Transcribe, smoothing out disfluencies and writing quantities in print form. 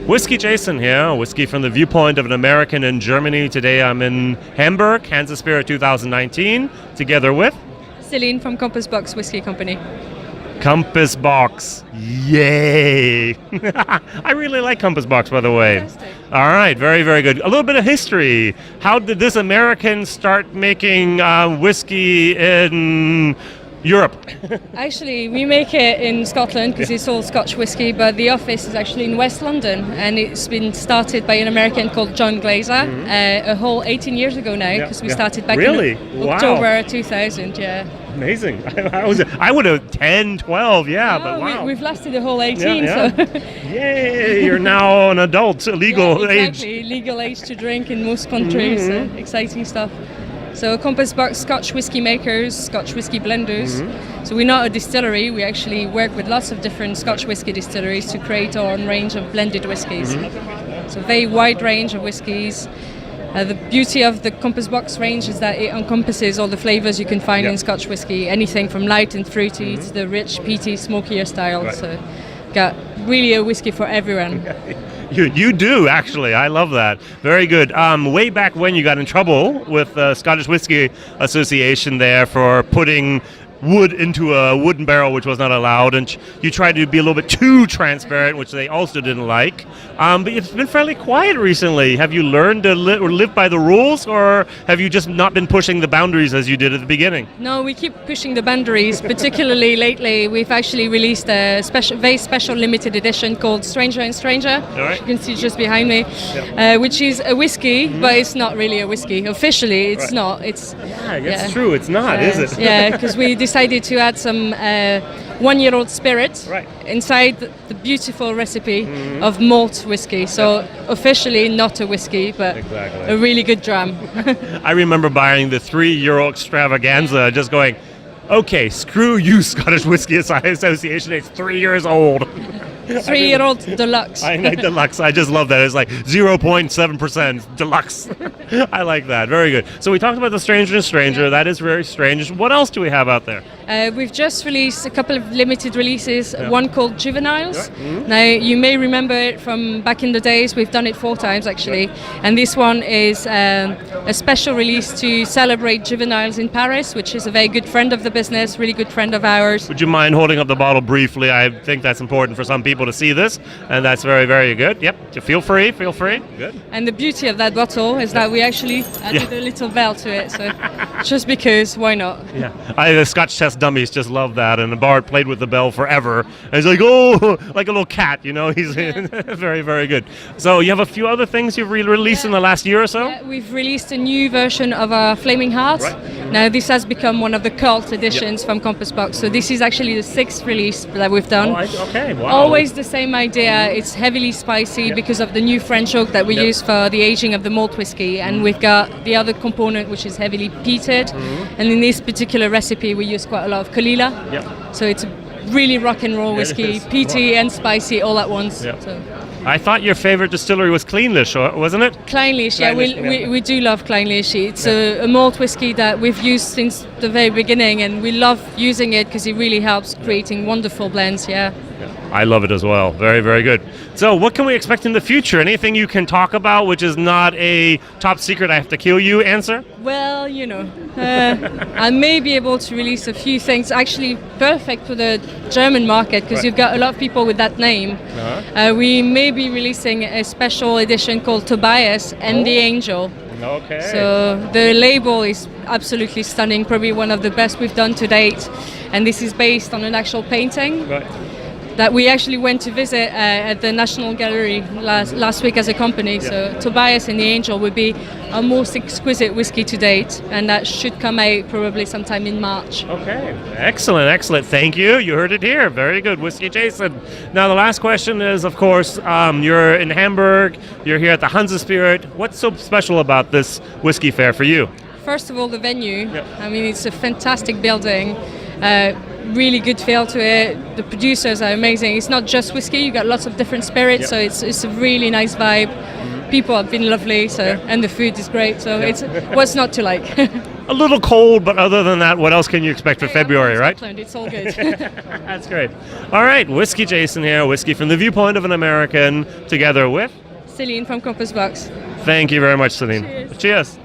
WhiskyJason here, whiskey from the viewpoint of an American in Germany. Today I'm in Hamburg, Hanse Spirit 2019, together with Celine from Compass Box Whiskey Company. Compass Box. Yay! I really like Compass Box, by the way. Fantastic. All right, very, very good. A little bit of history. How did this American start making whiskey in Europe? Actually, we make it in Scotland because it's all Scotch whiskey, but the office is actually in West London, and it's been started by an American called John Glazer a whole 18 years ago now, because we started back in October 2000. Yeah. Amazing. I would have 10, 12, yeah, but wow. We've lasted the whole 18, yeah. so... Yay, you're now an adult, legal exactly. age. Legal age to drink in most countries, so exciting stuff. So Compass Box Scotch whiskey makers, Scotch whiskey blenders. So we're not a distillery, we actually work with lots of different Scotch whiskey distilleries to create our own range of blended whiskies. So very wide range of whiskies. The beauty of the Compass Box range is that it encompasses all the flavors you can find in Scotch whiskey, anything from light and fruity to the rich, peaty, smokier style. Right. So got really a whiskey for everyone. You do, actually. I love that. Very good. Way back when you got in trouble with the Scottish Whisky Association there for putting wood into a wooden barrel, which was not allowed, and you tried to be a little bit too transparent, which they also didn't like. But it's been fairly quiet recently. Have you learned to live by the rules, or have you just not been pushing the boundaries as you did at the beginning? No, we keep pushing the boundaries, particularly lately. We've actually released a very special limited edition called Stranger and Stranger, right. You can see just behind me, which is a whiskey, but it's not really a whiskey. Officially, it's not. It's It's true. It's not, is it? Yeah, because we decided to add some one-year-old spirit inside the beautiful recipe of malt whiskey. So officially not a whiskey, but a really good dram. I remember buying the €3 extravaganza, just going, okay, screw you, Scottish Whisky Association, it's 3 years old. 3-year-old deluxe. I like deluxe. I just love that. It's like 0.7% deluxe. I like that. Very good. So we talked about the Stranger and Stranger. That is very strange. What else do we have out there? We've just released a couple of limited releases. One called Juveniles. Now you may remember it from back in the days. We've done it 4 times actually, and this one is a special release to celebrate Juveniles in Paris, which is a very good friend of the business, really good friend of ours. Would you mind holding up the bottle briefly? I think that's important for some people to see this, and that's very, very good. Yep, feel free. Good. And the beauty of that bottle is that we actually added a little bell to it, so just because, why not? Yeah, the Scotch test dummies just love that, and Bart played with the bell forever. And he's like, oh, like a little cat, you know. He's very, very good. So you have a few other things you've released in the last year or so? Yeah, we've released a new version of our Flaming Heart. Now this has become one of the cult editions from Compass Box, so this is actually the 6th release that we've done. Okay, wow. Always the same idea. It's heavily spicy because of the new French oak that we use for the aging of the malt whiskey, and we've got the other component which is heavily peated, and in this particular recipe we use quite a lot of Kalila, so it's a really rock and roll whiskey, peaty and spicy all at once. So. I thought your favorite distillery was Clynelish, wasn't it? Clynelish, yeah. We do love Clynelish. It's a malt whiskey that we've used since the very beginning, and we love using it because it really helps creating wonderful blends, I love it as well. Very, very good. So what can we expect in the future? Anything you can talk about which is not a top secret I have to kill you answer? Well, I may be able to release a few things actually perfect for the German market, because you've got a lot of people with that name. We may be releasing a special edition called Tobias and the Angel. Okay. So the label is absolutely stunning, probably one of the best we've done to date, and this is based on an actual painting that we actually went to visit at the National Gallery last week as a company. So Tobias and the Angel would be our most exquisite whiskey to date, and that should come out probably sometime in March. Okay, excellent. Thank you. You heard it here. Very good, WhiskyJason. Now the last question is, of course, you're in Hamburg. You're here at the Hanse Spirit. What's so special about this whiskey fair for you? First of all, the venue. I mean, it's a fantastic building. Really good feel to it. The producers are amazing. It's not just whiskey, you got lots of different spirits, so it's a really nice vibe. people have been lovely, so and the food is great. So it's what's not to like. A little cold, but other than that, what else can you expect for February, right? Scotland, it's all good. That's great. All right, WhiskyJason here, whiskey from the viewpoint of an American, together with Celine from Compass Box. Thank you very much, Celine. Cheers. Cheers.